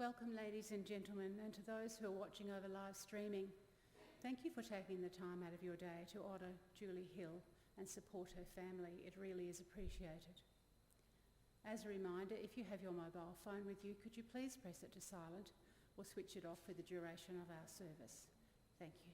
Welcome, ladies and gentlemen, and to those who are watching over live streaming. Thank you for taking the time out of your day to honour Julie Hill and support her family. It really is appreciated. As a reminder, if you have your mobile phone with you, could you please press it to silent or switch it off for the duration of our service? Thank you.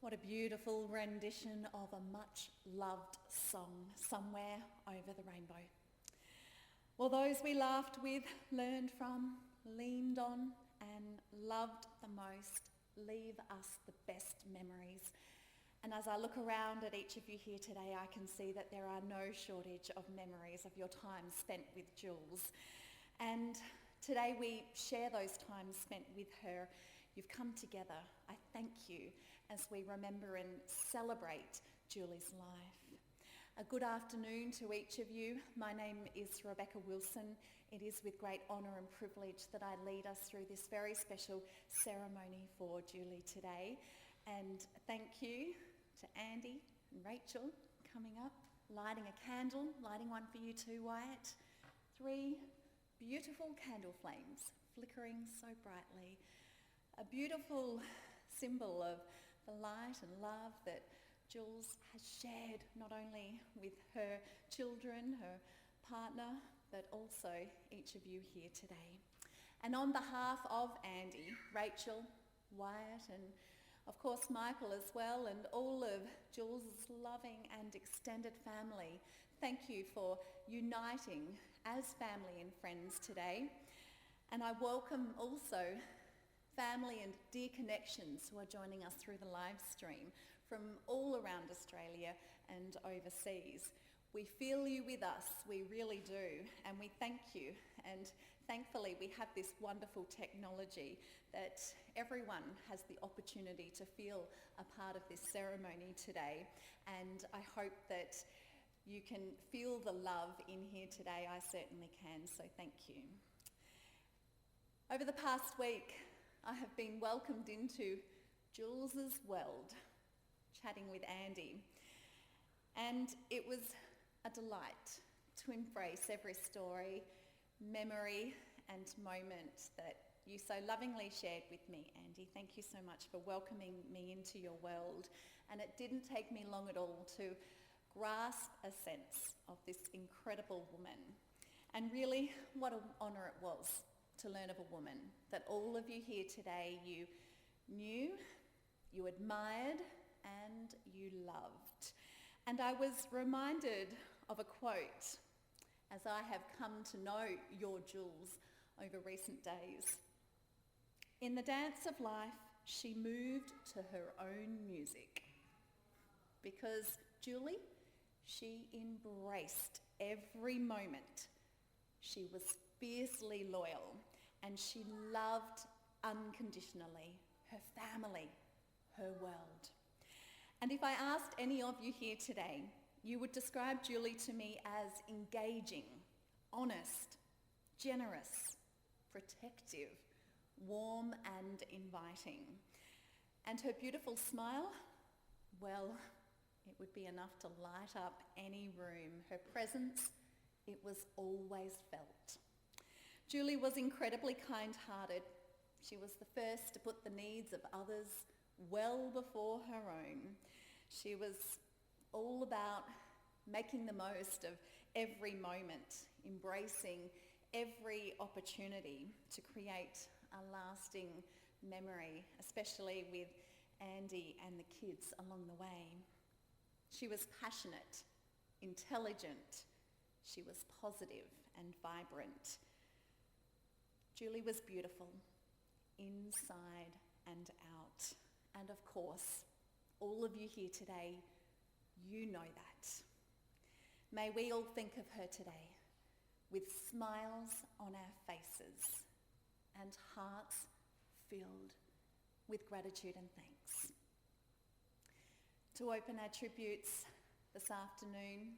What a beautiful rendition of a much-loved song, Somewhere Over the Rainbow. Well, those we laughed with, learned from, leaned on and loved the most leave us the best memories. And as I look around at each of you here today, I can see that there are no shortage of memories of your time spent with Jules. And today we share those times spent with her. You've come together. I thank you as we remember and celebrate Julie's life. A good afternoon to each of you. My name is Rebecca Wilson. It is with great honour and privilege that I lead us through this very special ceremony for Julie today. And thank you to Andy and Rachel coming up, lighting a candle, lighting one for you too, Wyatt. 3 beautiful candle flames flickering so brightly. A beautiful symbol of the light and love that Jules has shared not only with her children, her partner, but also each of you here today. And on behalf of Andy, Rachel, Wyatt, and of course Michael as well, and all of Jules's loving and extended family. Thank you for uniting as family and friends today. And I welcome also family and dear connections who are joining us through the live stream from all around Australia and overseas. We feel you with us, we really do, and we thank you. And thankfully we have this wonderful technology that everyone has the opportunity to feel a part of this ceremony today. And I hope that you can feel the love in here today. I certainly can, so thank you. Over the past week, I have been welcomed into Jules's world, chatting with Andy. And it was a delight to embrace every story, memory and moment that you so lovingly shared with me, Andy. Thank you so much for welcoming me into your world. And it didn't take me long at all to grasp a sense of this incredible woman. And really, what an honour it was to learn of a woman that all of you here today, you knew, you admired and you loved. And I was reminded of a quote as I have come to know your Jules over recent days. In the dance of life, she moved to her own music. Because Julie, she embraced every moment. She was fiercely loyal and she loved unconditionally her family, her world. And if I asked any of you here today, you would describe Julie to me as engaging, honest, generous, protective, warm and inviting. And her beautiful smile, well, it would be enough to light up any room. Her presence, it was always felt. Julie was incredibly kind-hearted. She was the first to put the needs of others well before her own. She was all about making the most of every moment, embracing every opportunity to create a lasting memory, especially with Andy and the kids along the way. She was passionate, intelligent, she was positive and vibrant. Julie was beautiful, inside and out. And of course, all of you here today, you know that. May we all think of her today with smiles on our faces and hearts filled with gratitude and thanks. To open our tributes this afternoon,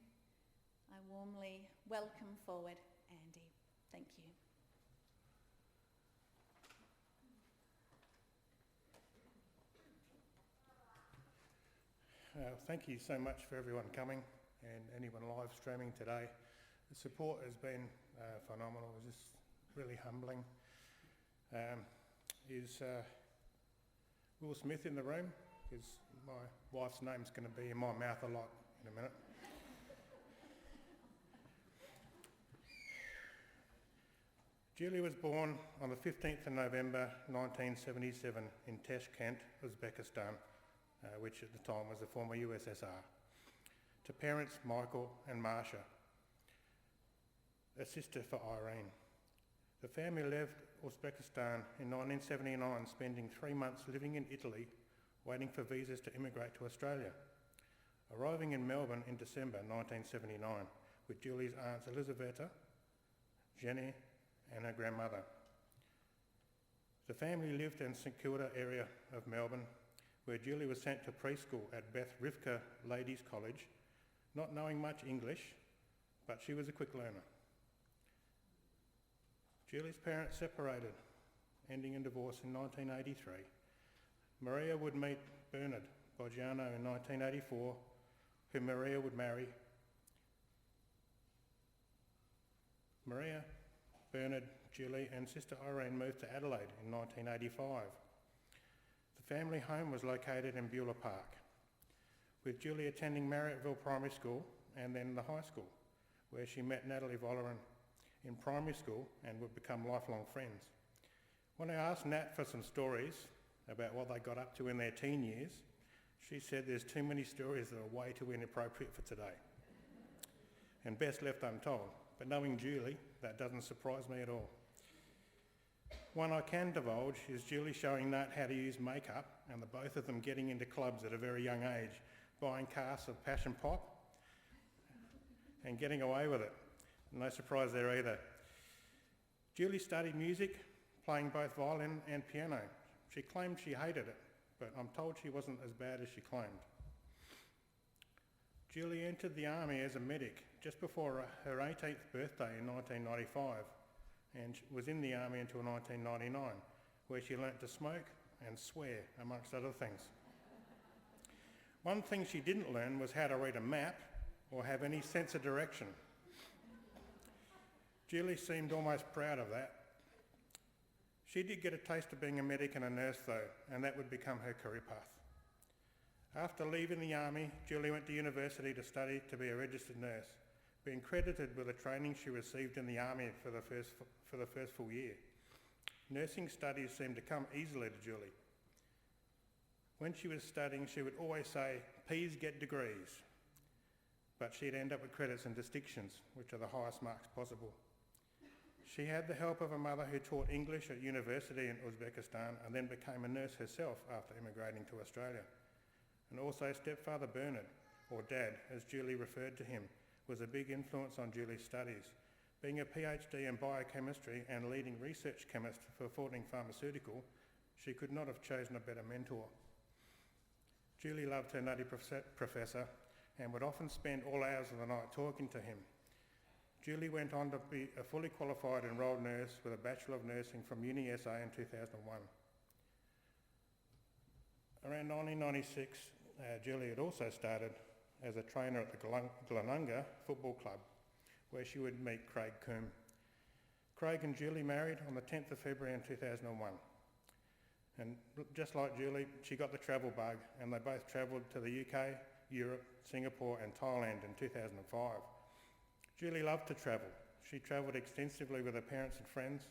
I warmly welcome forward Andy. Thank you. Thank you so much for everyone coming and anyone live streaming today. The support has been phenomenal. It's just really humbling. Is Will Smith in the room? Because my wife's name's going to be in my mouth a lot in a minute. Julie was born on the 15th of November 1977 in Tashkent, Uzbekistan, which at the time was the former USSR, to parents Michael and Marsha, a sister for Irene. The family left Uzbekistan in 1979, spending 3 months living in Italy, waiting for visas to immigrate to Australia, arriving in Melbourne in December 1979 with Julie's aunts Elisabetta, Jenny and her grandmother. The family lived in St Kilda area of Melbourne, where Julie was sent to preschool at Beth Rivka Ladies College, not knowing much English, but she was a quick learner. Julie's parents separated, ending in divorce in 1983. Maria would meet Bernard Boggiano in 1984, who Maria would marry. Maria, Bernard, Julie and sister Irene moved to Adelaide in 1985. The family home was located in Beulah Park, with Julie attending Marriotteville Primary School and then the high school, where she met Natalie Volleran in primary school and would become lifelong friends. When I asked Nat for some stories about what they got up to in their teen years, she said there's too many stories that are way too inappropriate for today and best left untold. But knowing Julie, that doesn't surprise me at all. One I can divulge is Julie showing Nat how to use makeup and the both of them getting into clubs at a very young age, buying casks of passion pop and getting away with it. No surprise there either. Julie studied music, playing both violin and piano. She claimed she hated it, but I'm told she wasn't as bad as she claimed. Julie entered the army as a medic just before her 18th birthday in 1995 and was in the army until 1999, where she learnt to smoke and swear, amongst other things. One thing she didn't learn was how to read a map or have any sense of direction. Julie seemed almost proud of that. She did get a taste of being a medic and a nurse though, and that would become her career path. After leaving the army, Julie went to university to study to be a registered nurse, being credited with the training she received in the army for the first full year. Nursing studies seemed to come easily to Julie. When she was studying, she would always say, "P's get degrees," but she'd end up with credits and distinctions, which are the highest marks possible. She had the help of a mother who taught English at university in Uzbekistan and then became a nurse herself after immigrating to Australia. And also stepfather Bernard, or Dad, as Julie referred to him, was a big influence on Julie's studies. Being a PhD in biochemistry and leading research chemist for Forting Pharmaceutical, she could not have chosen a better mentor. Julie loved her nutty professor and would often spend all hours of the night talking to him. Julie went on to be a fully qualified enrolled nurse with a Bachelor of Nursing from Uni SA in 2001. Around 1996, Julie had also started as a trainer at the Glenunga Football Club, where she would meet Craig Coombe. Craig and Julie married on the 10th of February in 2001. And just like Julie, she got the travel bug, and they both travelled to the UK, Europe, Singapore and Thailand in 2005. Julie loved to travel. She travelled extensively with her parents and friends,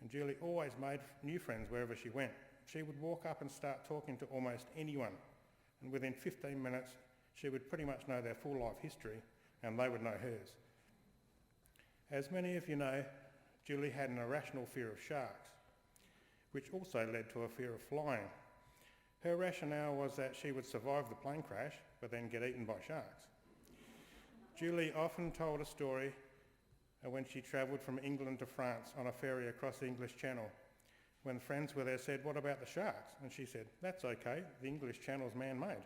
and Julie always made new friends wherever she went. She would walk up and start talking to almost anyone, and within 15 minutes she would pretty much know their full life history, and they would know hers. As many of you know, Julie had an irrational fear of sharks, which also led to a fear of flying. Her rationale was that she would survive the plane crash, but then get eaten by sharks. Julie often told a story when she travelled from England to France on a ferry across the English Channel. When friends were there said, "What about the sharks?" And she said, "That's okay, the English Channel's man-made."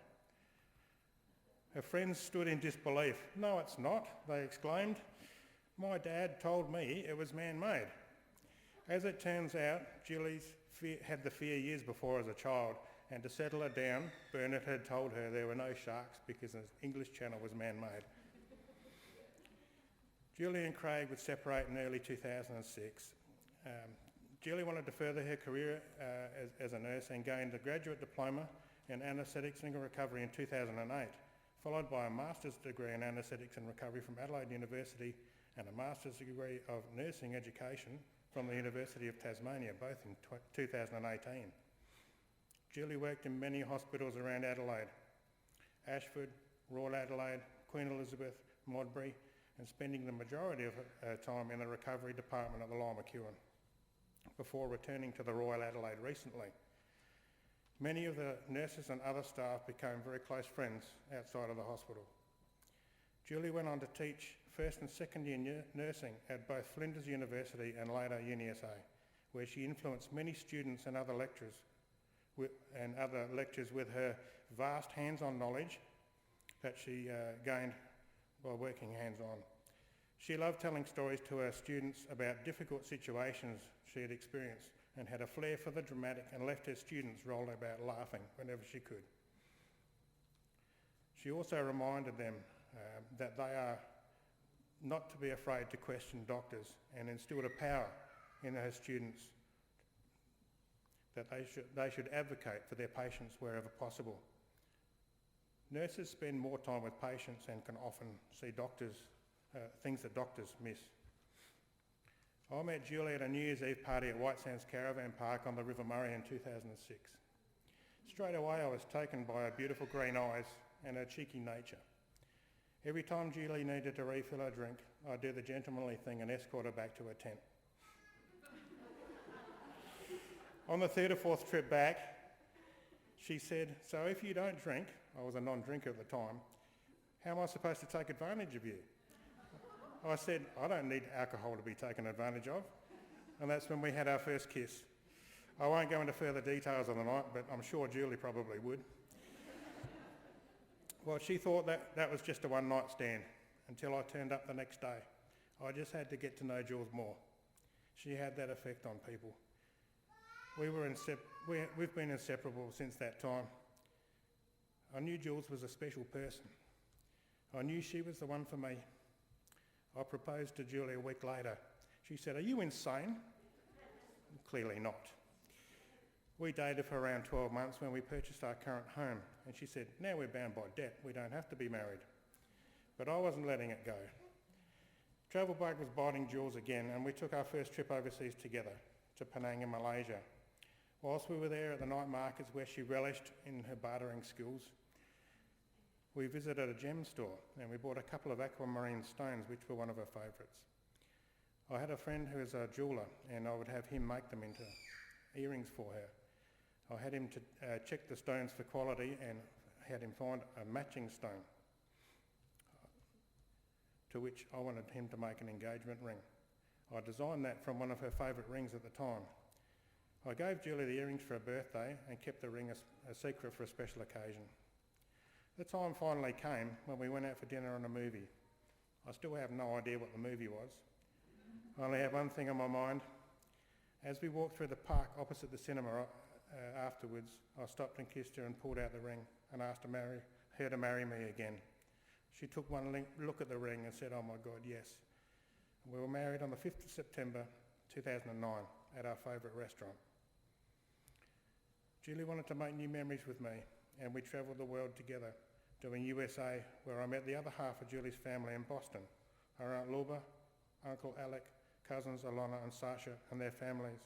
Her friends stood in disbelief. "No, it's not," they exclaimed. "My dad told me it was man-made." As it turns out, Julie had the fear years before as a child, and to settle her down, Bernard had told her there were no sharks because the English Channel was man-made. Julie and Craig would separate in early 2006. Julie wanted to further her career as a nurse and gained a graduate diploma in anaesthetics and recovery in 2008, followed by a master's degree in anaesthetics and recovery from Adelaide University and a master's degree of nursing education from the University of Tasmania, both in 2018. Julie worked in many hospitals around Adelaide, Ashford, Royal Adelaide, Queen Elizabeth, Modbury, and spending the majority of her time in the recovery department at the Lyell McEwen, before returning to the Royal Adelaide recently. Many of the nurses and other staff became very close friends outside of the hospital. Julie went on to teach first and second year nursing at both Flinders University and later UniSA, where she influenced many students and other lecturers with her vast hands-on knowledge that she gained while working hands-on. She loved telling stories to her students about difficult situations she had experienced and had a flair for the dramatic and left her students roll about laughing whenever she could. She also reminded them that they are not to be afraid to question doctors and instilled a power in her students that they should advocate for their patients wherever possible. Nurses spend more time with patients and can often see things that doctors miss. I met Julie at a New Year's Eve party at White Sands Caravan Park on the River Murray in 2006. Straight away I was taken by her beautiful green eyes and her cheeky nature. Every time Julie needed to refill her drink, I'd do the gentlemanly thing and escort her back to her tent. On the third or fourth trip back, she said, "So if you don't drink," I was a non-drinker at the time, "how am I supposed to take advantage of you?" I said, "I don't need alcohol to be taken advantage of." And that's when we had our first kiss. I won't go into further details on the night, but I'm sure Julie probably would. Well, she thought that was just a one-night stand until I turned up the next day. I just had to get to know Jules more. She had that effect on people. We've been inseparable since that time. I knew Jules was a special person. I knew she was the one for me. I proposed to Julie a week later. She said, "Are you insane?" Clearly not. We dated for around 12 months when we purchased our current home, and she said, "Now we're bound by debt, we don't have to be married." But I wasn't letting it go. Travel bug was biting Jules again, and we took our first trip overseas together to Penang in Malaysia. Whilst we were there at the night markets where she relished in her bartering skills, we visited a gem store and we bought a couple of aquamarine stones which were one of her favourites. I had a friend who is a jeweller and I would have him make them into earrings for her. I had him to check the stones for quality and had him find a matching stone to which I wanted him to make an engagement ring. I designed that from one of her favourite rings at the time. I gave Julie the earrings for her birthday and kept the ring a secret for a special occasion. The time finally came when we went out for dinner and a movie. I still have no idea what the movie was. I only have one thing on my mind. As we walked through the park opposite the cinema afterwards, I stopped and kissed her and pulled out the ring and asked her to marry me again. She took one look at the ring and said, "Oh my God, yes." We were married on the 5th of September 2009 at our favourite restaurant. Julie wanted to make new memories with me and we travelled the world together, doing USA, where I met the other half of Julie's family in Boston, her Aunt Luba, Uncle Alec, cousins Alana and Sasha and their families.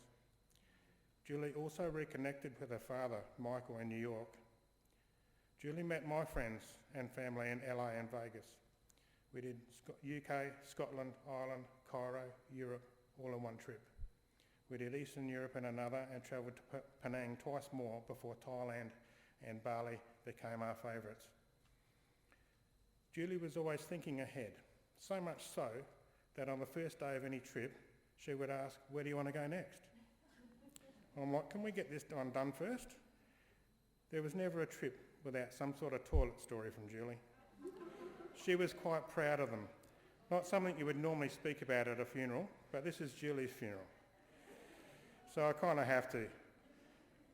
Julie also reconnected with her father, Michael, in New York. Julie met my friends and family in LA and Vegas. We did UK, Scotland, Ireland, Cairo, Europe, all in one trip. We did Eastern Europe in another and travelled to Penang twice more before Thailand and Bali became our favourites. Julie was always thinking ahead, so much so that on the first day of any trip, she would ask, "Where do you want to go next?" I'm like, "Can we get this one done first?" There was never a trip without some sort of toilet story from Julie. She was quite proud of them. Not something you would normally speak about at a funeral, but this is Julie's funeral. So I kind of have to.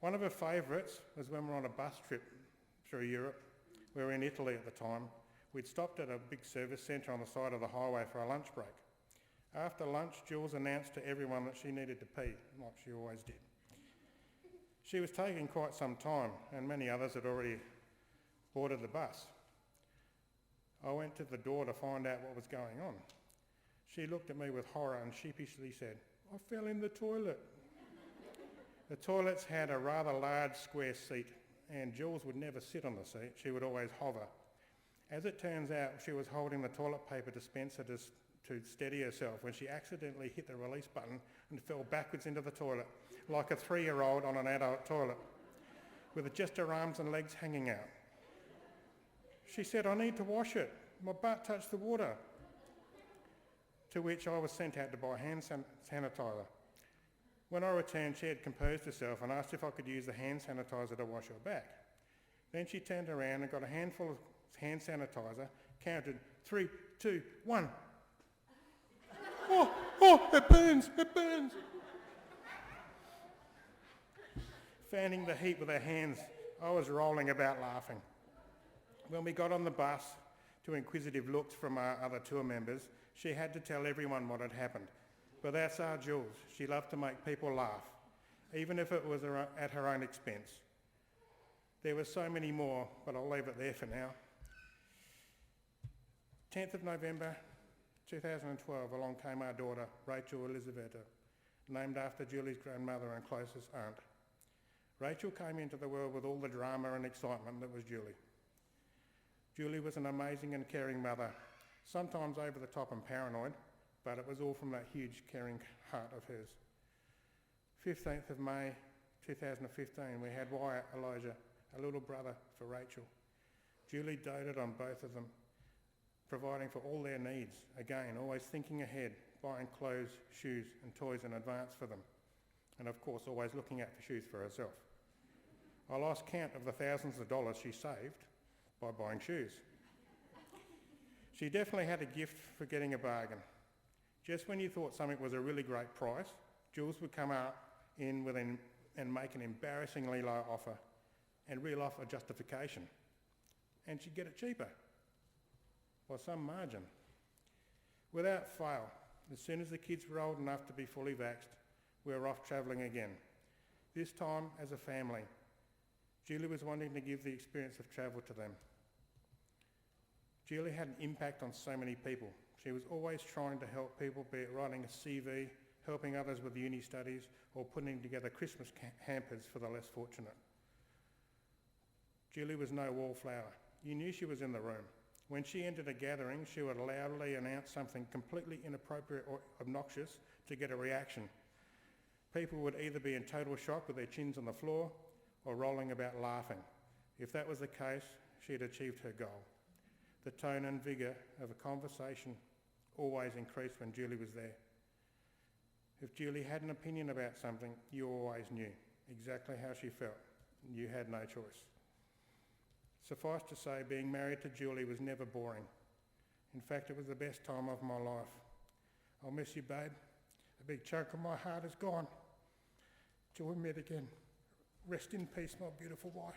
One of her favourites was when we were on a bus trip through Europe. We were in Italy at the time. We'd stopped at a big service centre on the side of the highway for a lunch break. After lunch, Jules announced to everyone that she needed to pee, like she always did. She was taking quite some time, and many others had already boarded the bus. I went to the door to find out what was going on. She looked at me with horror and sheepishly said, "I fell in the toilet." The toilets had a rather large square seat, and Jules would never sit on the seat, she would always hover. As it turns out, she was holding the toilet paper dispenser to steady herself when she accidentally hit the release button and fell backwards into the toilet, like a 3-year-old on an adult toilet, with just her arms and legs hanging out. She said, "I need to wash it. My butt touched the water." To which I was sent out to buy hand sanitizer. When I returned, she had composed herself and asked if I could use the hand sanitizer to wash her back. Then she turned around and got a handful of hand sanitizer, counted 3, 2, 1. Oh, it burns, it burns. Fanning the heat with her hands, I was rolling about laughing. When we got on the bus, to inquisitive looks from our other tour members, she had to tell everyone what had happened. But that's our Jules. She loved to make people laugh, even if it was at her own expense. There were so many more, but I'll leave it there for now. 10th of November 2012, along came our daughter, Rachel Elizabetta, named after Julie's grandmother and closest aunt. Rachel came into the world with all the drama and excitement that was Julie. Julie was an amazing and caring mother, sometimes over the top and paranoid, but it was all from that huge caring heart of hers. 15th of May 2015, we had Wyatt, Elijah, a little brother for Rachel. Julie doted on both of them, providing for all their needs. Again, always thinking ahead, buying clothes, shoes and toys in advance for them. And of course, always looking out for shoes for herself. I lost count of the thousands of dollars she saved by buying shoes. She definitely had a gift for getting a bargain. Just when you thought something was a really great price, Jules would come out in and make an embarrassingly low offer and reel off a justification. And she'd get it cheaper by some margin. Without fail, as soon as the kids were old enough to be fully vaxxed, we were off travelling again. This time as a family. Julie was wanting to give the experience of travel to them. Julie had an impact on so many people. She was always trying to help people, be it writing a CV, helping others with uni studies, or putting together Christmas hampers for the less fortunate. Julie was no wallflower. You knew she was in the room. When she entered a gathering, she would loudly announce something completely inappropriate or obnoxious to get a reaction. People would either be in total shock with their chins on the floor or rolling about laughing. If that was the case, she had achieved her goal. The tone and vigour of a conversation always increased when Julie was there. If Julie had an opinion about something, you always knew exactly how she felt. You had no choice. Suffice to say, being married to Julie was never boring. In fact, it was the best time of my life. I'll miss you, babe. A big chunk of my heart is gone. Till we meet again. Rest in peace, my beautiful wife.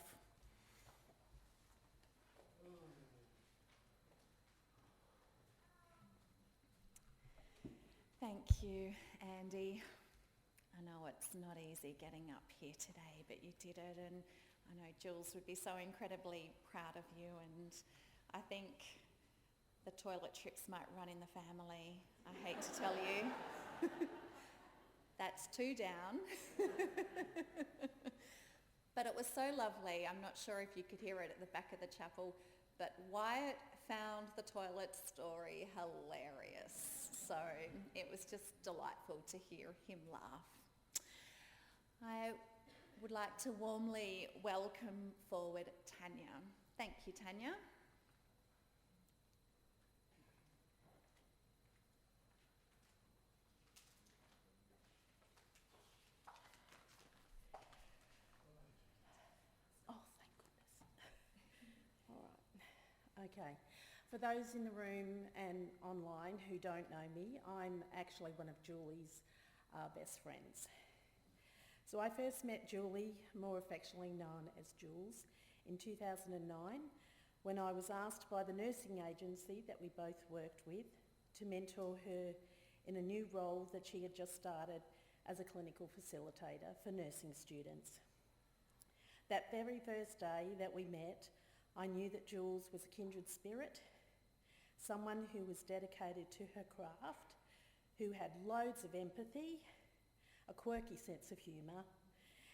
Thank you, Andy. I know it's not easy getting up here today, but you did it, and I know Jules would be so incredibly proud of you, and I think the toilet trips might run in the family. I hate to tell you. That's 2 down. But it was so lovely. I'm not sure if you could hear it at the back of the chapel, but Wyatt found the toilet story hilarious. So it was just delightful to hear him laugh. I would like to warmly welcome forward Tanya. Thank you, Tanya. Oh, thank goodness. All right. Okay. For those in the room and online who don't know me, I'm actually one of Julie's best friends. So I first met Julie, more affectionately known as Jules, in 2009 when I was asked by the nursing agency that we both worked with to mentor her in a new role that she had just started as a clinical facilitator for nursing students. That very first day that we met, I knew that Jules was a kindred spirit, someone who was dedicated to her craft, who had loads of empathy, a quirky sense of humour,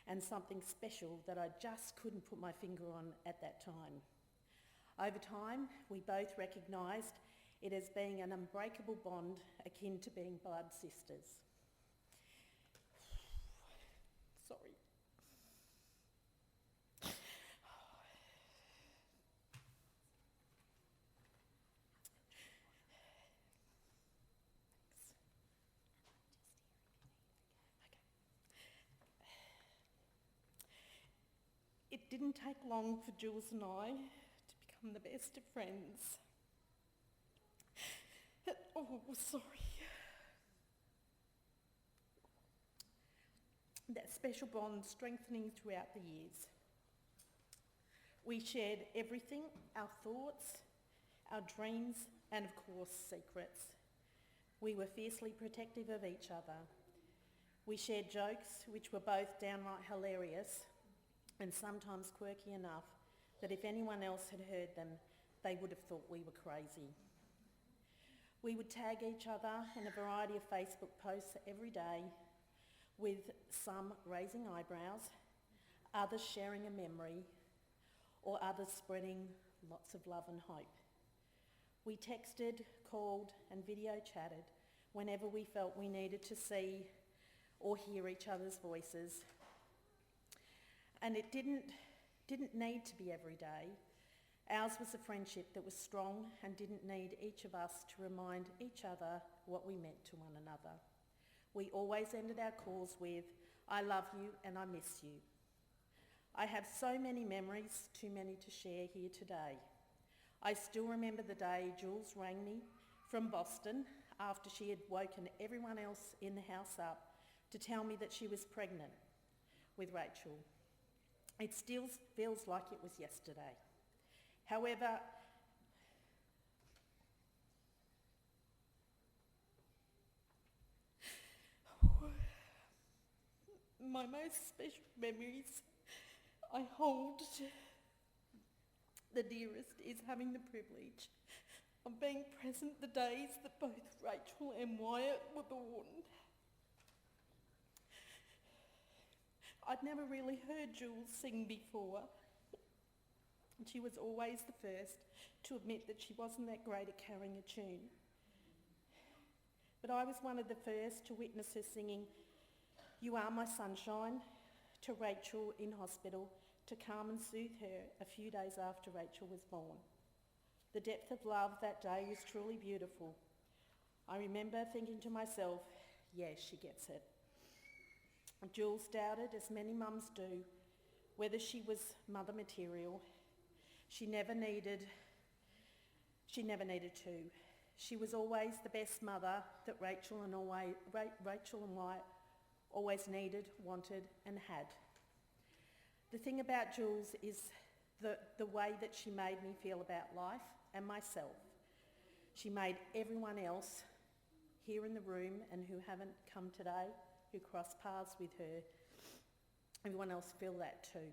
and something special that I just couldn't put my finger on at that time. Over time, we both recognised it as being an unbreakable bond akin to being blood sisters. Sorry. It didn't take long for Jules and I to become the best of friends. Oh, sorry. That special bond strengthening throughout the years. We shared everything, our thoughts, our dreams, and of course, secrets. We were fiercely protective of each other. We shared jokes which were both downright hilarious and sometimes quirky enough that if anyone else had heard them, they would have thought we were crazy. We would tag each other in a variety of Facebook posts every day, with some raising eyebrows, others sharing a memory, or others spreading lots of love and hope. We texted, called and video chatted whenever we felt we needed to see or hear each other's voices. And it didn't need to be every day. Ours was a friendship that was strong and didn't need each of us to remind each other what we meant to one another. We always ended our calls with, "I love you and I miss you." I have so many memories, too many to share here today. I still remember the day Jules rang me from Boston after she had woken everyone else in the house up to tell me that she was pregnant with Rachel. It still feels like it was yesterday. However, my most special memories I hold the dearest is having the privilege of being present the days that both Rachel and Wyatt were born. I'd never really heard Jules sing before, and she was always the first to admit that she wasn't that great at carrying a tune. But I was one of the first to witness her singing "You Are My Sunshine" to Rachel in hospital to calm and soothe her a few days after Rachel was born. The depth of love that day was truly beautiful. I remember thinking to myself, yeah, she gets it. Jules doubted, as many mums do, whether she was mother material. She never needed to. She was always the best mother that Rachel and Wyatt always needed, wanted and had. The thing about Jules is the way that she made me feel about life and myself. She made everyone else here in the room and who haven't come today, who crossed paths with her, everyone else feel that too.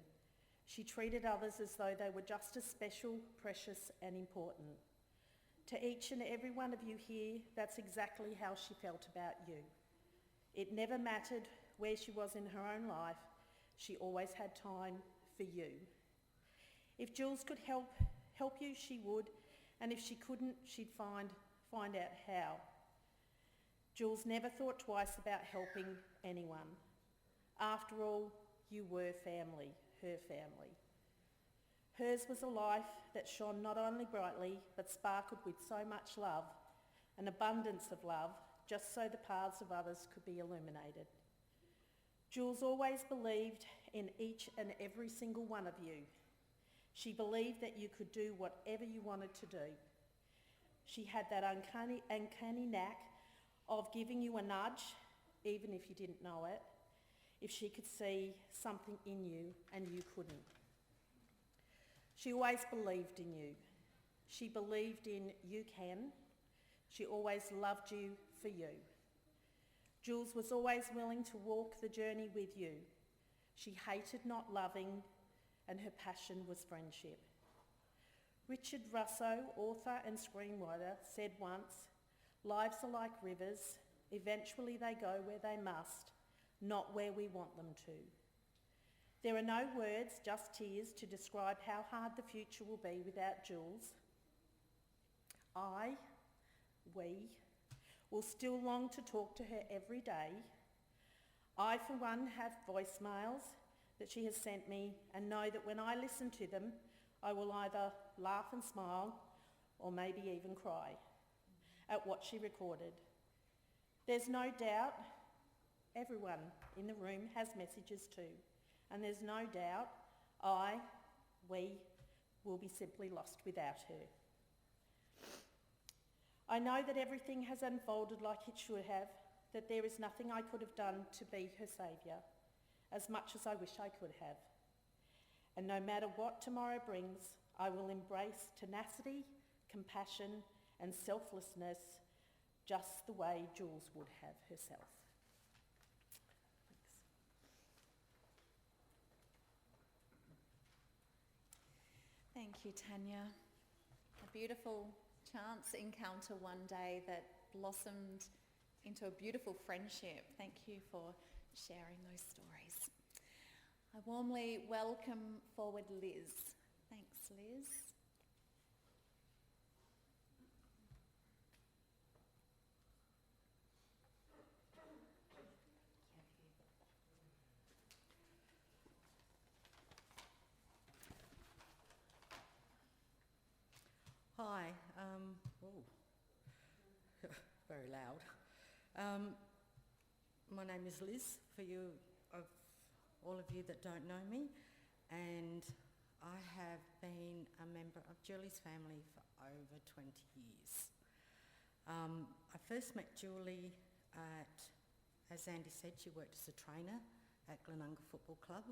She treated others as though they were just as special, precious and important. To each and every one of you here, that's exactly how she felt about you. It never mattered where she was in her own life, she always had time for you. If Jules could help you, she would, and if she couldn't, she'd find out how. Jules never thought twice about helping anyone. After all, you were family, her family. Hers was a life that shone not only brightly, but sparkled with so much love, an abundance of love, just so the paths of others could be illuminated. Jules always believed in each and every single one of you. She believed that you could do whatever you wanted to do. She had that uncanny knack of giving you a nudge, even if you didn't know it, if she could see something in you and you couldn't. She always believed in you. She believed in you can. She always loved you for you. Jules was always willing to walk the journey with you. She hated not loving, and her passion was friendship. Richard Russo, author and screenwriter, said once, "Lives are like rivers. Eventually they go where they must, not where we want them to." There are no words, just tears, to describe how hard the future will be without Jules. We will still long to talk to her every day. I, for one, have voicemails that she has sent me and know that when I listen to them, I will either laugh and smile or maybe even cry at what she recorded. There's no doubt everyone in the room has messages too, and there's no doubt we will be simply lost without her. I know that everything has unfolded like it should have, that there is nothing I could have done to be her saviour, as much as I wish I could have. And no matter what tomorrow brings, I will embrace tenacity, compassion and selflessness just the way Jules would have herself. Thanks. Thank you, Tanya. A beautiful chance encounter one day that blossomed into a beautiful friendship. Thank you for sharing those stories. I warmly welcome forward Liz. Thanks, Liz. Hi, very loud. My name is Liz, for you, all of you that don't know me, and I have been a member of Julie's family for over 20 years. I first met Julie as Andy said, she worked as a trainer at Glenunga Football Club.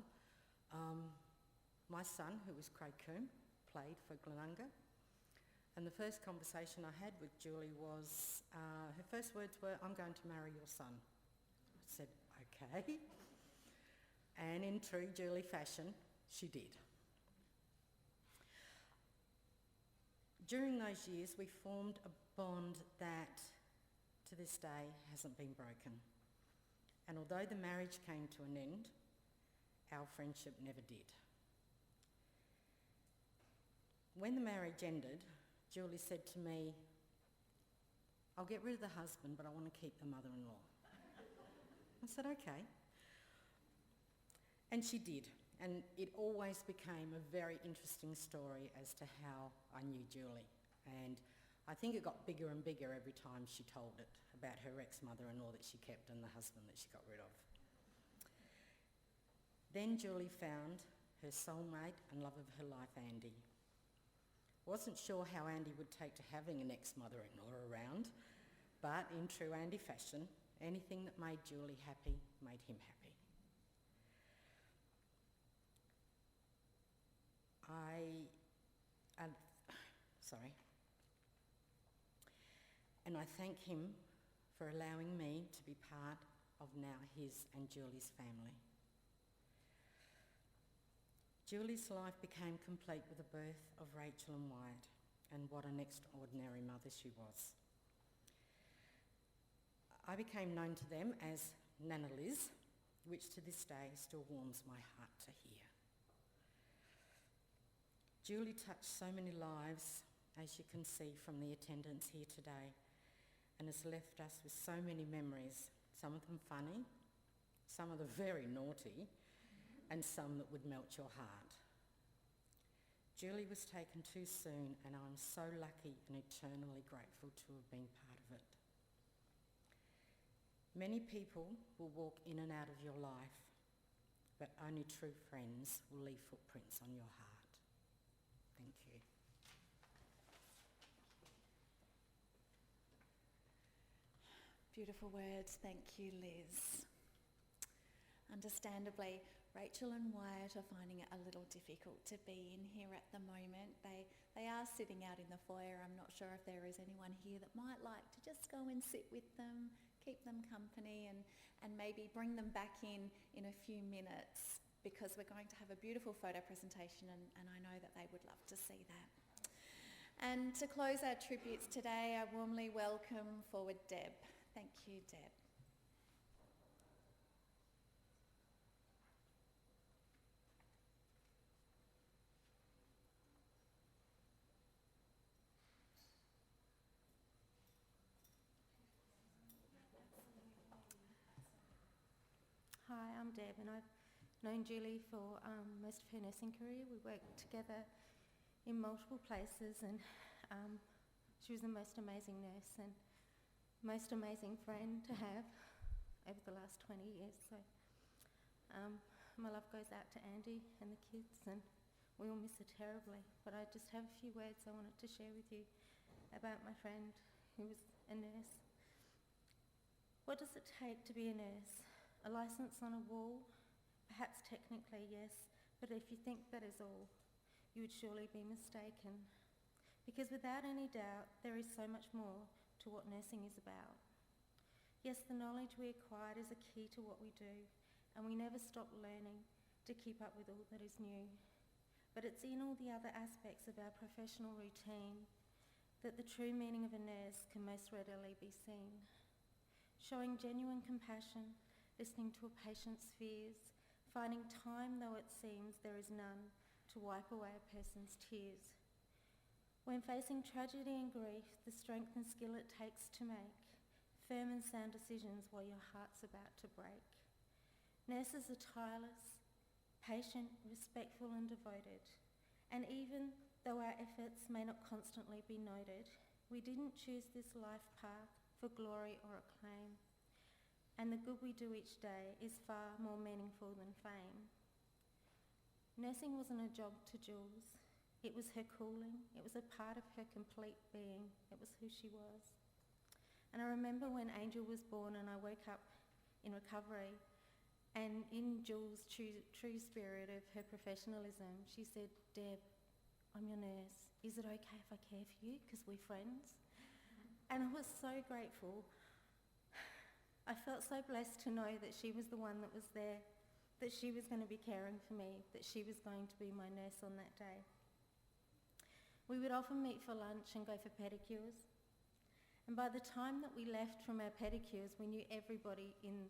My son, who was Craig Coombe, played for Glenunga. And the first conversation I had with Julie was, her first words were, "I'm going to marry your son." I said, "Okay." And in true Julie fashion, she did. During those years, we formed a bond that, to this day, hasn't been broken. And although the marriage came to an end, our friendship never did. When the marriage ended, Julie said to me, "I'll get rid of the husband, but I want to keep the mother-in-law." I said, "Okay." And she did, and it always became a very interesting story as to how I knew Julie. And I think it got bigger and bigger every time she told it about her ex-mother-in-law that she kept and the husband that she got rid of. Then Julie found her soulmate and love of her life, Andy. Wasn't sure how Andy would take to having an ex-mother-in-law around, but in true Andy fashion, anything that made Julie happy made him happy. And I thank him for allowing me to be part of now his and Julie's family. Julie's life became complete with the birth of Rachel and Wyatt, and what an extraordinary mother she was. I became known to them as Nana Liz, which to this day still warms my heart to hear. Julie touched so many lives, as you can see from the attendance here today, and has left us with so many memories, some of them funny, some of them very naughty, and some that would melt your heart. Julie was taken too soon, and I'm so lucky and eternally grateful to have been part of it. Many people will walk in and out of your life, but only true friends will leave footprints on your heart. Thank you. Beautiful words. Thank you, Liz. Understandably, Rachel and Wyatt are finding it a little difficult to be in here at the moment. They are sitting out in the foyer. I'm not sure if there is anyone here that might like to just go and sit with them, keep them company, and maybe bring them back in a few minutes, because we're going to have a beautiful photo presentation, and I know that they would love to see that. And to close our tributes today, I warmly welcome forward Deb. Thank you, Deb. Hi, I'm Deb, and I've known Julie for most of her nursing career. We worked together in multiple places, and she was the most amazing nurse and most amazing friend to have over the last 20 years. So my love goes out to Andy and the kids, and we all miss her terribly. But I just have a few words I wanted to share with you about my friend who was a nurse. What does it take to be a nurse? A licence on a wall? Perhaps technically, yes, but if you think that is all, you would surely be mistaken. Because without any doubt, there is so much more to what nursing is about. Yes, the knowledge we acquired is a key to what we do, and we never stop learning to keep up with all that is new. But it's in all the other aspects of our professional routine that the true meaning of a nurse can most readily be seen. Showing genuine compassion, listening to a patient's fears, finding time though it seems there is none to wipe away a person's tears. When facing tragedy and grief, the strength and skill it takes to make firm and sound decisions while your heart's about to break. Nurses are tireless, patient, respectful and devoted. And even though our efforts may not constantly be noted, we didn't choose this life path for glory or acclaim. And the good we do each day is far more meaningful than fame. Nursing wasn't a job to Jules. It was her calling. It was a part of her complete being. It was who she was. And I remember when Angel was born and I woke up in recovery, and in Jules' true spirit of her professionalism, she said, "Deb, I'm your nurse. Is it okay if I care for you? Because we're friends." And I was so grateful. I felt so blessed to know that she was the one that was there, that she was going to be caring for me, that she was going to be my nurse on that day. We would often meet for lunch and go for pedicures. And by the time that we left from our pedicures, we knew everybody in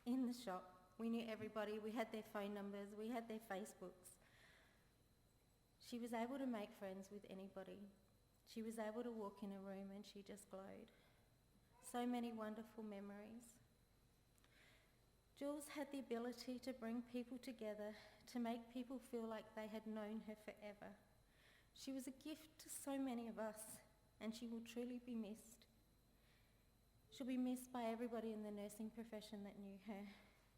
the shop. We knew everybody. We had their phone numbers. We had their Facebooks. She was able to make friends with anybody. She was able to walk in a room and she just glowed. So many wonderful memories. Jules had the ability to bring people together, to make people feel like they had known her forever. She was a gift to so many of us, and she will truly be missed. She'll be missed by everybody in the nursing profession that knew her,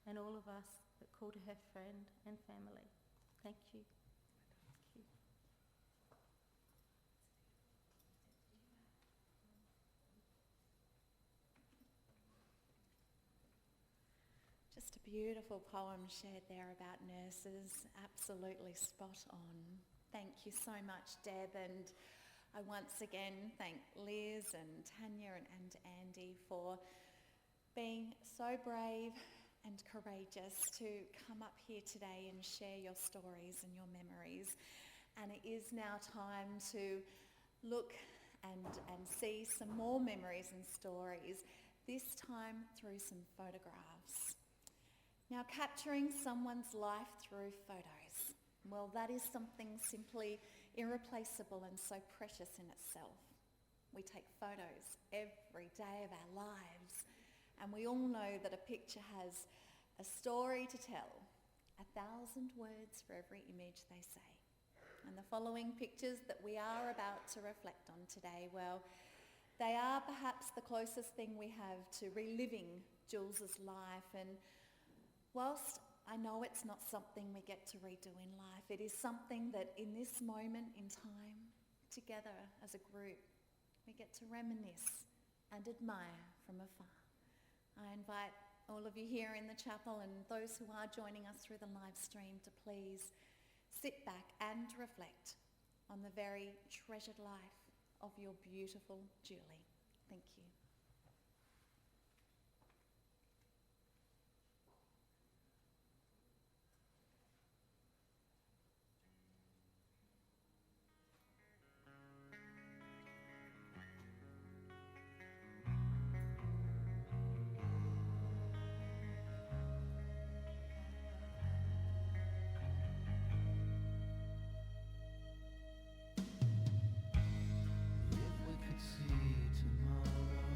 and all of us that called her friend and family. Thank you. Thank you. Just a beautiful poem shared there about nurses, absolutely spot on. Thank you so much, Deb, and I once again thank Liz and Tanya and Andy for being so brave and courageous to come up here today and share your stories and your memories. And it is now time to look and see some more memories and stories, this time through some photographs. Now, capturing someone's life through photos, well, that is something simply irreplaceable and so precious in itself. We take photos every day of our lives, and we all know that a picture has a story to tell, 1,000 words for every image they say. And the following pictures that we are about to reflect on today, well, they are perhaps the closest thing we have to reliving Jules's life. And whilst I know it's not something we get to redo in life, it is something that in this moment in time, together as a group, we get to reminisce and admire from afar. I invite all of you here in the chapel and those who are joining us through the live stream to please sit back and reflect on the very treasured life of your beautiful Julie. Thank you. If we could see tomorrow,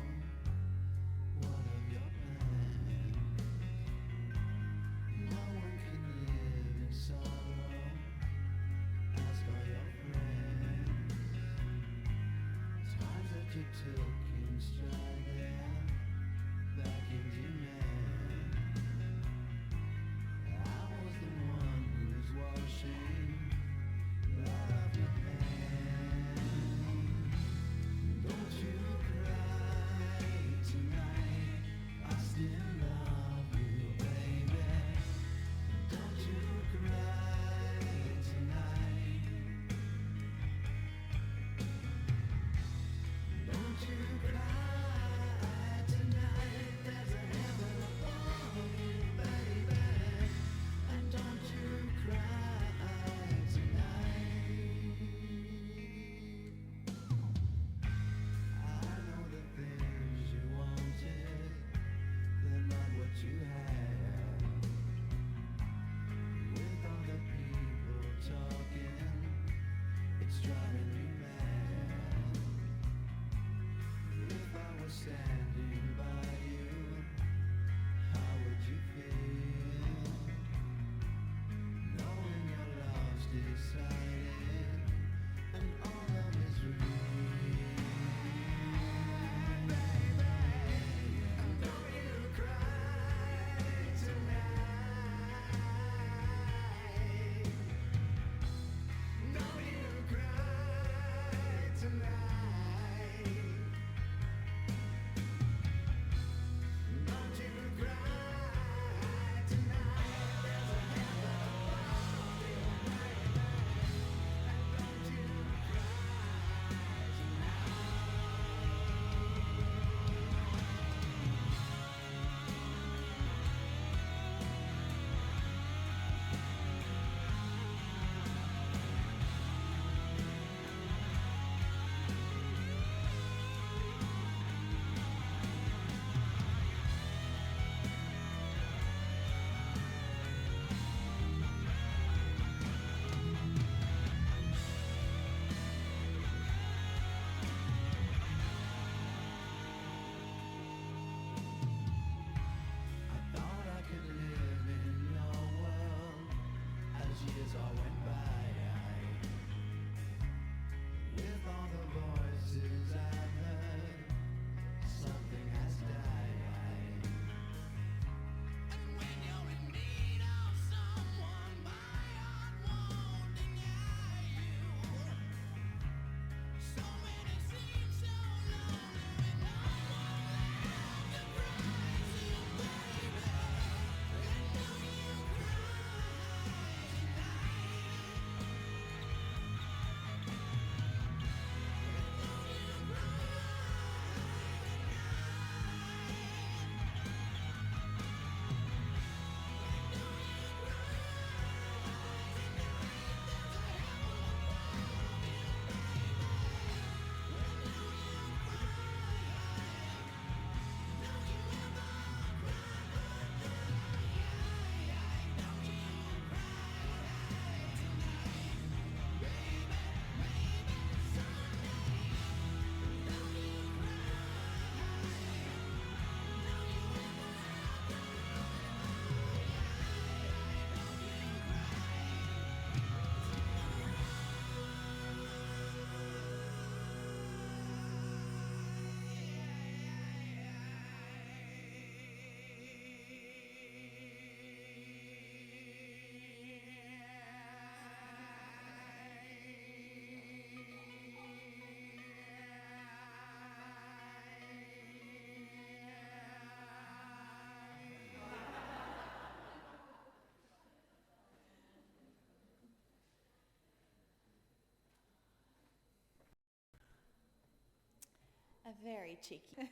very cheeky.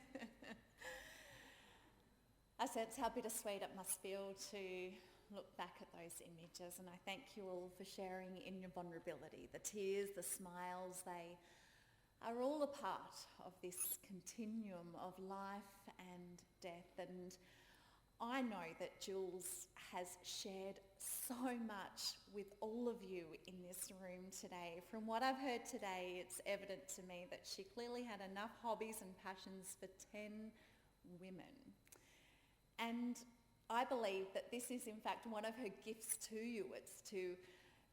I sense how bittersweet it must feel to look back at those images, and I thank you all for sharing in your vulnerability. The tears, the smiles, they are all a part of this continuum of life and death. And I know that Jules has shared so much with all of you in this room today. From what I've heard today, it's evident to me that she clearly had enough hobbies and passions for 10 women. And I believe that this is in fact one of her gifts to you. It's to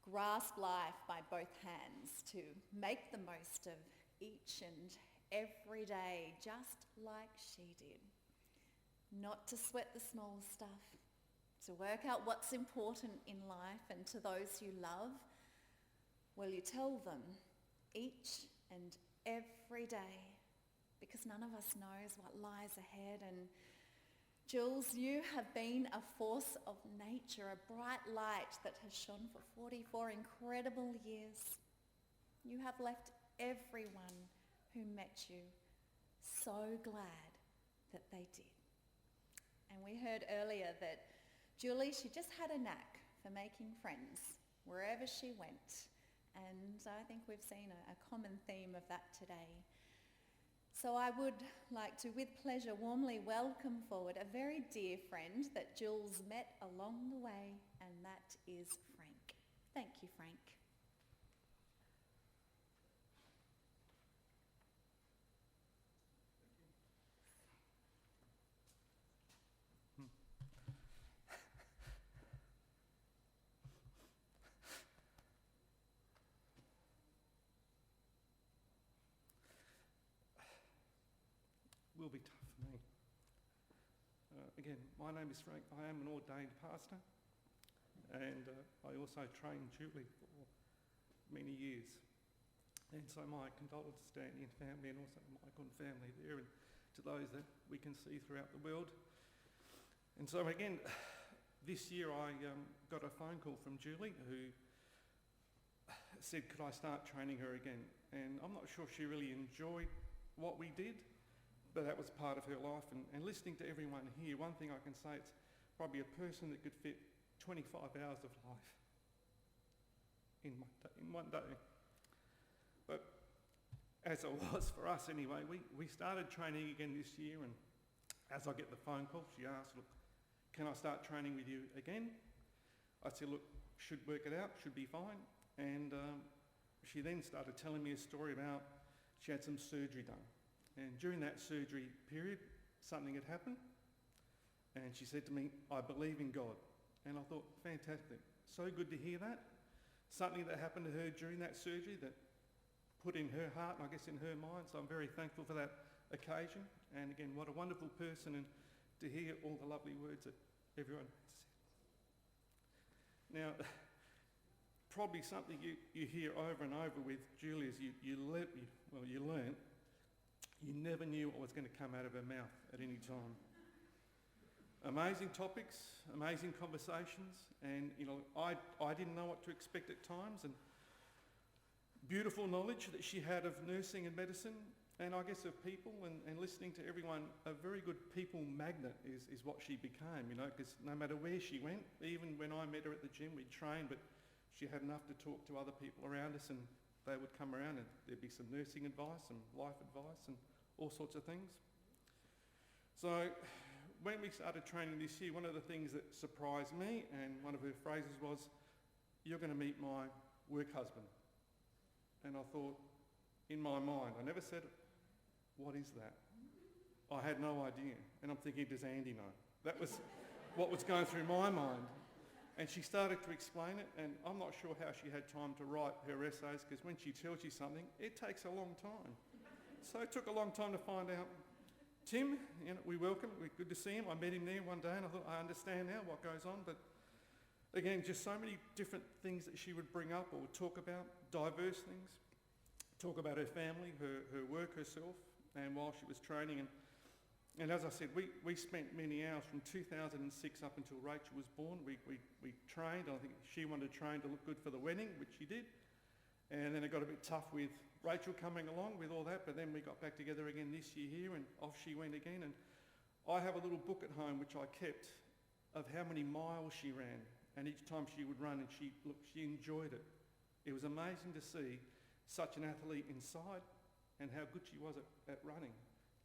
grasp life by both hands, to make the most of each and every day, just like she did. Not to sweat the small stuff, to work out what's important in life, and to those you love, will you tell them each and every day, because none of us knows what lies ahead. And Jules, you have been a force of nature, a bright light that has shone for 44 incredible years. You have left everyone who met you so glad that they did. And we heard earlier that Julie, she just had a knack for making friends wherever she went. And I think we've seen a common theme of that today. So I would like to, with pleasure, warmly welcome forward a very dear friend that Jules met along the way, and that is Frank. Thank you, Frank. Will be tough for me. Again, my name is Frank. I am an ordained pastor, and I also trained Julie for many years. And so my condolences to Danny and family, and also Michael and family there, and to those that we can see throughout the world. And so again, this year I got a phone call from Julie, who said, could I start training her again? And I'm not sure she really enjoyed what we did, but that was part of her life. And listening to everyone here, one thing I can say, it's probably a person that could fit 25 hours of life in one day. But as it was for us anyway, we started training again this year, and as I get the phone call, she asked, look, can I start training with you again? I said, look, should work it out, should be fine. And she then started telling me a story about she had some surgery done. And during that surgery period, something had happened. And she said to me, I believe in God. And I thought, fantastic. So good to hear that. Something that happened to her during that surgery that put in her heart, and I guess in her mind. So I'm very thankful for that occasion. And again, what a wonderful person, and to hear all the lovely words that everyone has said. Now, probably something you hear over and over with Julie is you learn. You never knew what was going to come out of her mouth at any time. Amazing topics, amazing conversations, and I didn't know what to expect at times, and beautiful knowledge that she had of nursing and medicine, and I guess of people, and listening to everyone. A very good people magnet is what she became, because no matter where she went, even when I met her at the gym, we'd train, but she had enough to talk to other people around us, and they would come around and there'd be some nursing advice, some life advice, and all sorts of things. So when we started training this year, one of the things that surprised me, and one of her phrases was, you're going to meet my work husband. And I thought, in my mind, I never said, what is that? I had no idea. And I'm thinking, does Andy know? That was what was going through my mind. And she started to explain it, and I'm not sure how she had time to write her essays, because when she tells you something, it takes a long time. So it took a long time to find out. Tim, we welcome, we're good to see him. I met him there one day, and I thought, I understand now what goes on. But again, just so many different things that she would bring up or talk about, diverse things. Talk about her family, her work, herself, and while she was training. And as I said, we spent many hours from 2006 up until Rachel was born. We trained. I think she wanted to train to look good for the wedding, which she did. And then it got a bit tough with Rachel coming along with all that, but then we got back together again this year here, and off she went again. And I have a little book at home which I kept of how many miles she ran, and each time she would run, and she enjoyed it. It was amazing to see such an athlete inside and how good she was at running.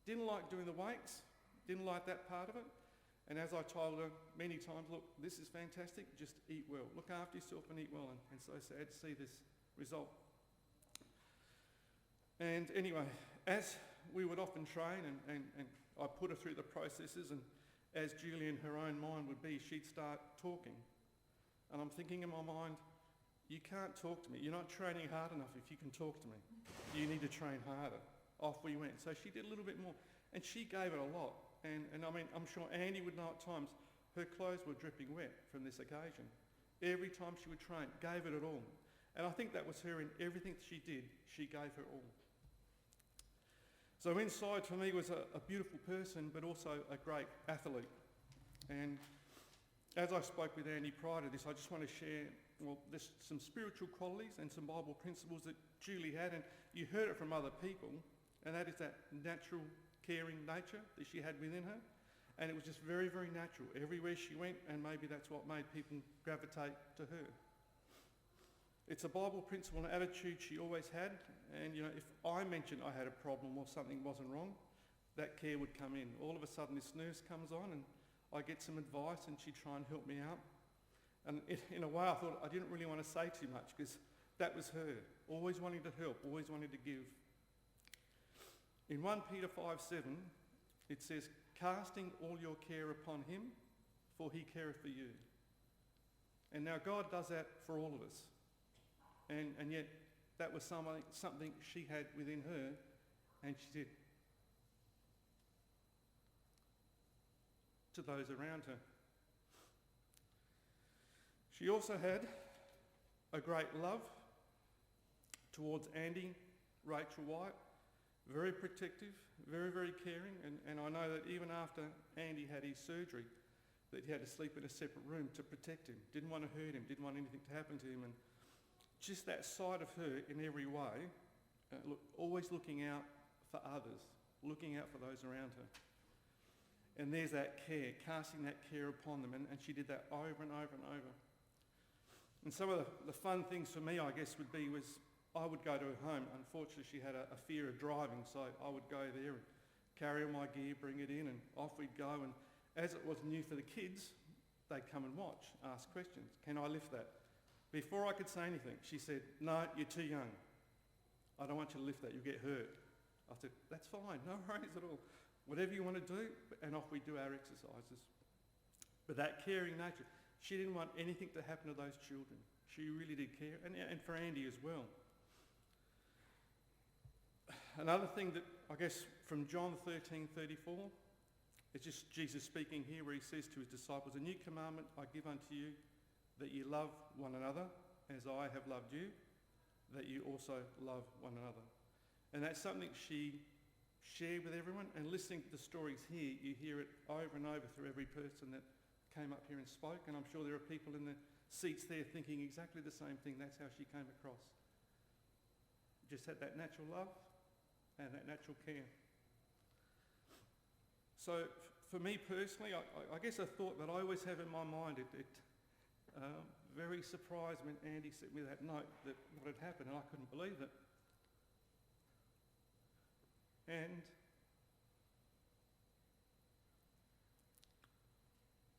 Didn't like doing the weights, didn't like that part of it. And as I told her many times, look, this is fantastic, just eat well. Look after yourself and eat well. And so sad to see this result. And anyway, as we would often train, and I put her through the processes, and as Julie in her own mind would be, she'd start talking. And I'm thinking in my mind, you can't talk to me. You're not training hard enough if you can talk to me. You need to train harder. Off we went. So she did a little bit more, and she gave it a lot. And I mean, I'm sure Andy would know at times her clothes were dripping wet from this occasion. Every time she would train, gave it all. And I think that was her in everything she did, she gave her all. So inside for me was a beautiful person, but also a great athlete. And as I spoke with Andy prior to this, I just want to share, well, there's some spiritual qualities and some Bible principles that Julie had, and you heard it from other people, and that is that natural caring nature that she had within her. And it was just very, very natural everywhere she went, and maybe that's what made people gravitate to her. It's a Bible principle and attitude she always had, and if I mentioned I had a problem or something wasn't wrong, that care would come in. All of a sudden this nurse comes on and I get some advice, and she'd try and help me out. And in a way I thought I didn't really want to say too much, because that was her, always wanting to help, always wanting to give. In 1 Peter 5:7, it says, casting all your care upon him, for he careth for you. And now God does that for all of us. And yet that was something she had within her, and she did to those around her. She also had a great love towards Andy, Rachel, Wyatt. Very protective, very, very caring, and I know that even after Andy had his surgery, that he had to sleep in a separate room to protect him. Didn't want to hurt him, didn't want anything to happen to him, and just that side of her in every way, always looking out for others, looking out for those around her. And there's that care, casting that care upon them, and she did that over and over and over. And some of the fun things for me, I guess, was I would go to her home. Unfortunately, she had a fear of driving, so I would go there and carry all my gear, bring it in, and off we'd go. And as it was new for the kids, they'd come and watch, ask questions. Can I lift that? Before I could say anything, she said, no, you're too young. I don't want you to lift that, you'll get hurt. I said, that's fine, no worries at all. Whatever you want to do, and off we do our exercises. But that caring nature, she didn't want anything to happen to those children. She really did care, and for Andy as well. Another thing that, I guess, from John 13:34, it's just Jesus speaking here where he says to his disciples, a new commandment I give unto you, that you love one another as I have loved you, that you also love one another. And that's something she shared with everyone, and listening to the stories here, you hear it over and over through every person that came up here and spoke, and I'm sure there are people in the seats there thinking exactly the same thing. That's how she came across. Just had that natural love and that natural care. So for me personally, I guess a thought that I always have in my mind, it very surprised when Andy sent me that note that what had happened, and I couldn't believe it. And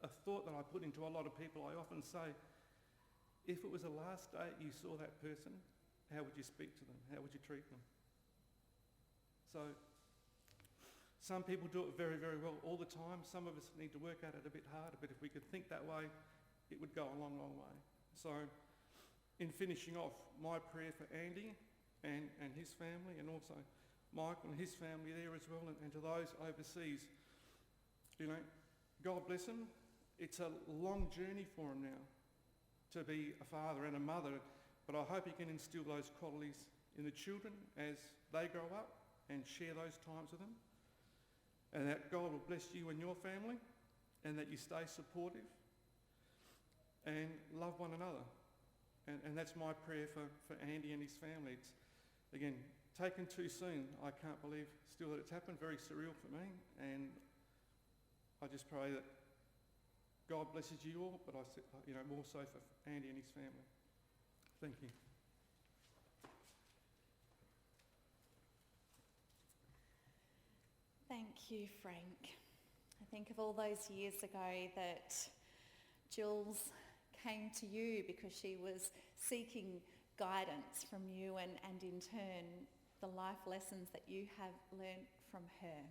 a thought that I put into a lot of people, I often say, if it was the last day you saw that person, how would you speak to them? How would you treat them? So some people do it very, very well all the time. Some of us need to work at it a bit harder, but if we could think that way, it would go a long, long way. So in finishing off, my prayer for Andy and his family, and also Michael and his family there as well, and to those overseas, God bless them. It's a long journey for them now to be a father and a mother, but I hope you can instill those qualities in the children as they grow up and share those times with them, and that God will bless you and your family, and that you stay supportive and love one another. And that's my prayer for Andy and his family. It's, again, taken too soon. I can't believe still that it's happened. Very surreal for me. And I just pray that God blesses you all, but more so for Andy and his family. Thank you. Thank you, Frank. I think of all those years ago that Jules came to you because she was seeking guidance from you and in turn the life lessons that you have learnt from her.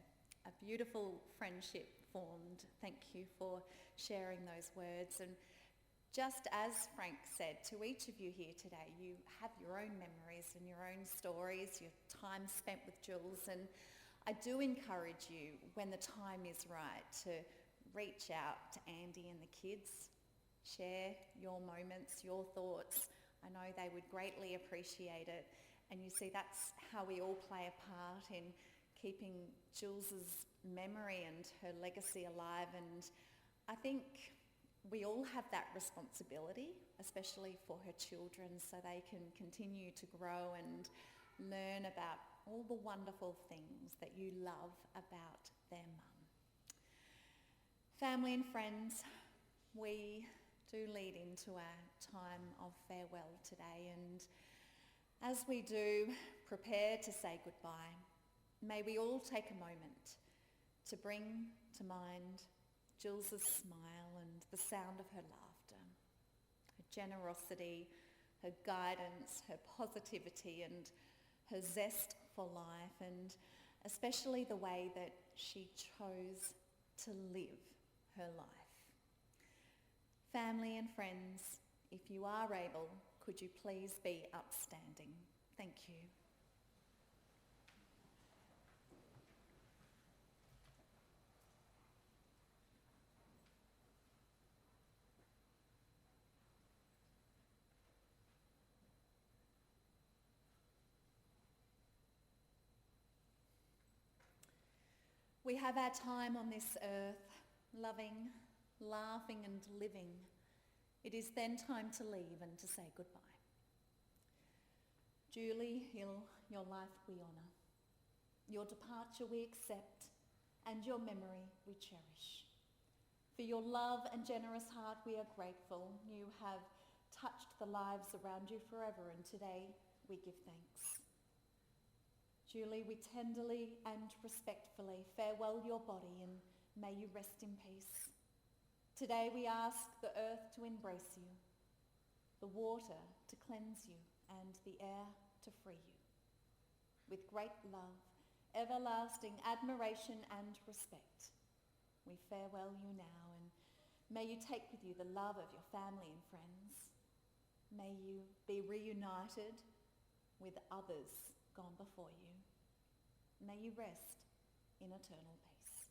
A beautiful friendship formed. Thank you for sharing those words. And just as Frank said, to each of you here today, you have your own memories and your own stories, your time spent with Jules, and I do encourage you, when the time is right, to reach out to Andy and the kids, share your moments, your thoughts. I know they would greatly appreciate it. And you see, that's how we all play a part in keeping Jules's memory and her legacy alive. And I think we all have that responsibility, especially for her children, so they can continue to grow and learn about all the wonderful things that you love about their mum. Family and friends, we do lead into our time of farewell today, and as we do prepare to say goodbye, may we all take a moment to bring to mind Jules's smile and the sound of her laughter, her generosity, her guidance, her positivity and her zest for life, and especially the way that she chose to live her life. Family and friends, if you are able, could you please be upstanding? Thank you. We have our time on this earth, loving, laughing and living. It is then time to leave and to say goodbye. Julie Hill, your life we honour. Your departure we accept, and your memory we cherish. For your love and generous heart we are grateful. You have touched the lives around you forever, and today we give thanks. Julie, we tenderly and respectfully farewell your body, and may you rest in peace. Today we ask the earth to embrace you, the water to cleanse you, and the air to free you. With great love, everlasting admiration and respect, we farewell you now, and may you take with you the love of your family and friends. May you be reunited with others gone before you. May you rest in eternal peace.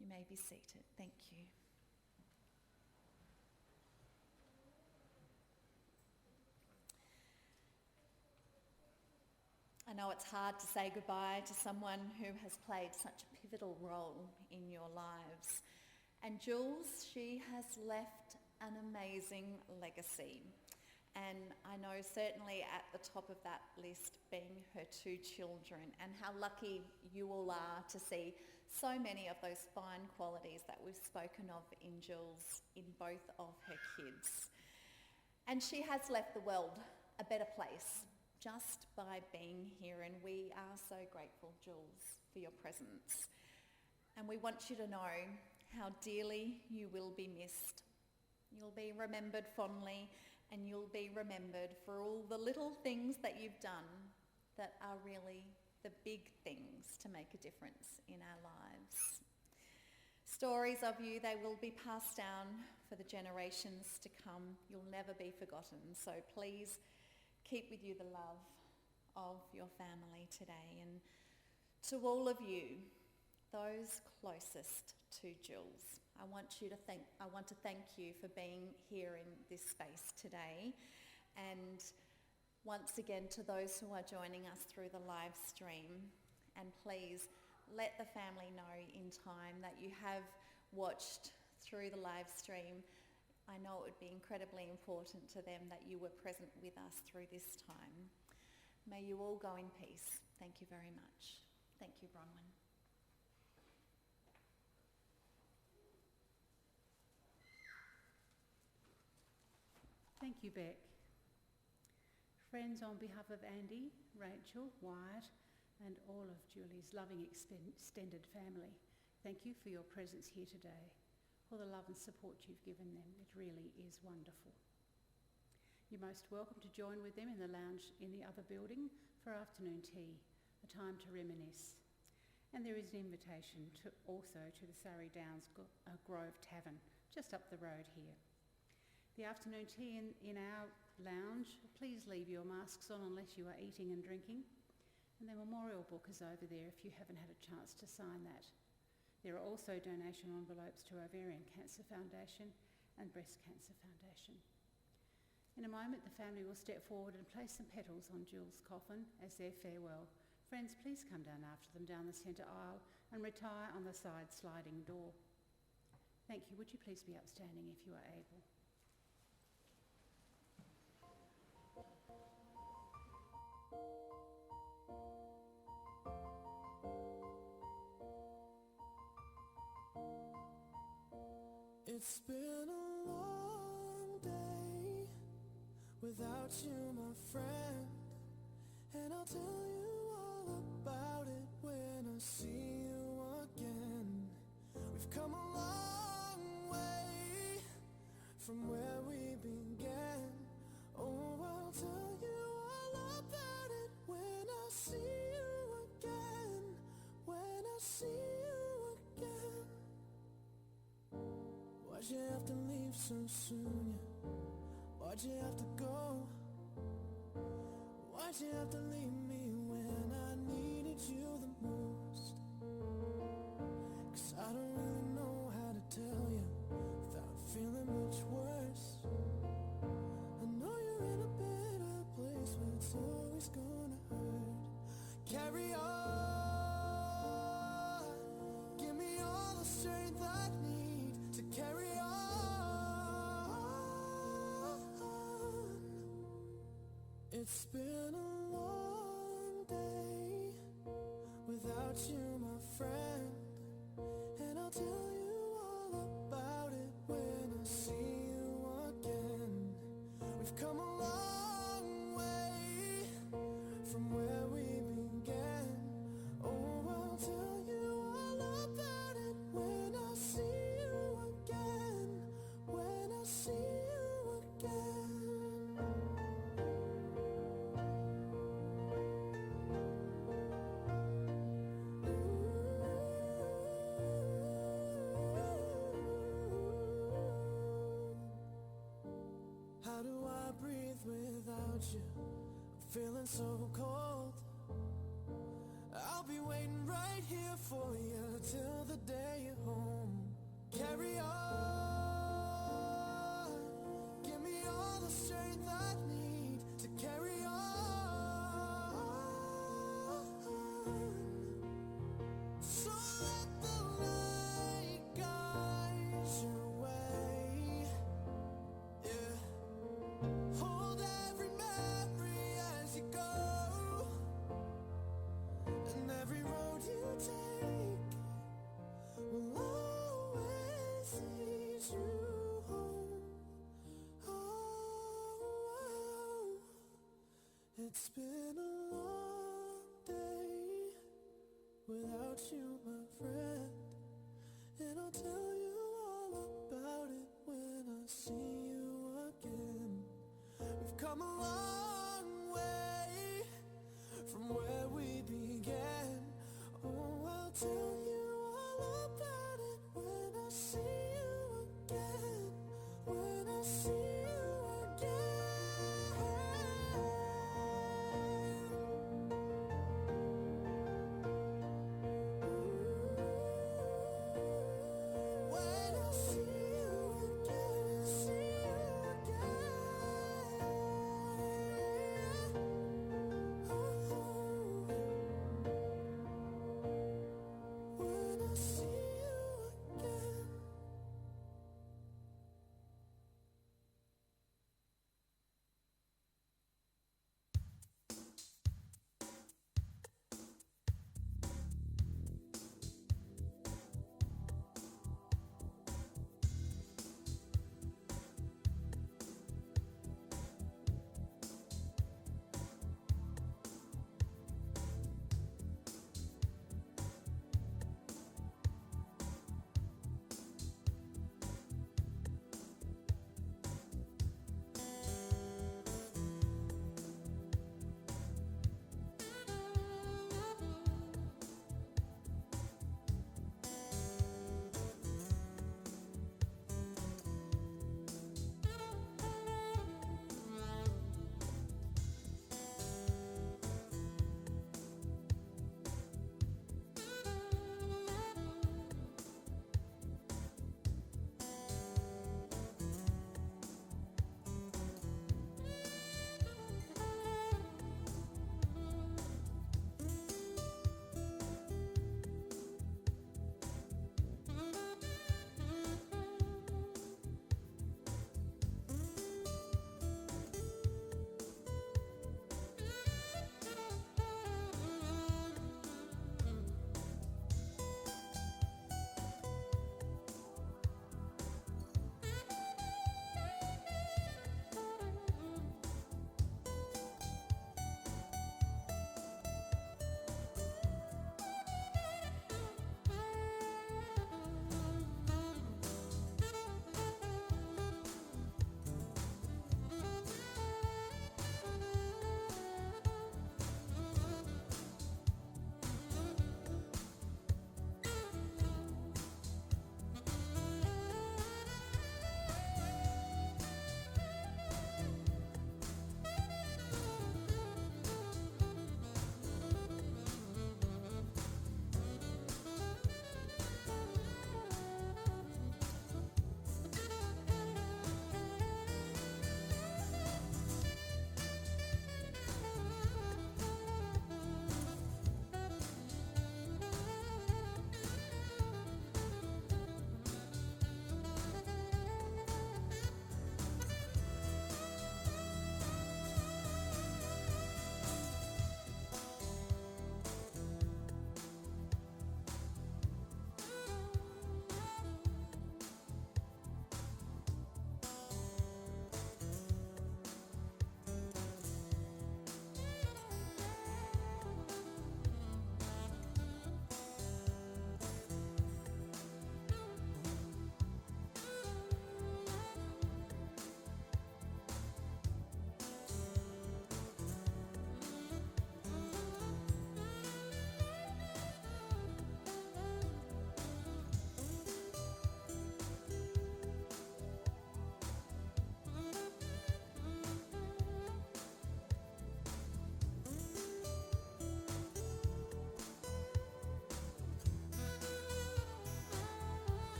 You may be seated. Thank you. I know it's hard to say goodbye to someone who has played such a pivotal role in your lives. And Jules, she has left an amazing legacy. And I know certainly at the top of that list being her 2 children, and how lucky you all are to see so many of those fine qualities that we've spoken of in Jules in both of her kids. And she has left the world a better place just by being here, and we are so grateful, Jules, for your presence. And we want you to know how dearly you will be missed. You'll be remembered fondly, and you'll be remembered for all the little things that you've done that are really the big things to make a difference in our lives. Stories of you, they will be passed down for the generations to come. You'll never be forgotten. So please keep with you the love of your family today. And to all of you, those closest to Jules, I want to thank you for being here in this space today. And once again, to those who are joining us through the live stream, and please let the family know in time that you have watched through the live stream I know it would be incredibly important to them that you were present with us through this time. May you all go in peace. Thank you very much. Thank you, Bronwyn. Thank you, Beck. Friends, on behalf of Andy, Rachel, Wyatt and all of Julie's loving extended family, thank you for your presence here today, for the love and support you've given them. It really is wonderful. You're most welcome to join with them in the lounge in the other building for afternoon tea, a time to reminisce. And there is an invitation also to the Surrey Downs Grove Tavern, just up the road here. The afternoon tea in our lounge, please leave your masks on unless you are eating and drinking. And the memorial book is over there if you haven't had a chance to sign that. There are also donation envelopes to Ovarian Cancer Foundation and Breast Cancer Foundation. In a moment, the family will step forward and place some petals on Julie's coffin as their farewell. Friends, please come down after them down the centre aisle and retire on the side sliding door. Thank you. Would you please be upstanding if you are able? It's been a long day without you, my friend, and I'll tell you all about it when I see you again. We've come a long way from where we began. Oh, I'll tell you all about it when I see you again, when I see you again. Why'd you have to leave so soon? Yeah. Why'd you have to go? Why'd you have to leave me when I needed you the most? 'Cause I don't really know how to tell you without feeling much worse. I know you're in a better place, but it's always gonna hurt. Carry on. Give me all the strength I need to carry on. It's been a long day without you, my friend, and I'll tell you all about it when I see you again. We've come a long way from where we began. Oh, I'll tell you all about it when I see you again, when I see you again. How do I breathe without you? I'm feeling so cold. I'll be waiting right here for you till the day you're home. Carry on. Give me all the strength I need to carry on. So let the light guide your way. Yeah. Hold every memory as you go, and every road you take will always lead you home. Oh, it's been a long day without you, my friend, and I'll tell you all about it when I see you again. We've come a long way from where we began. Oh, I'll tell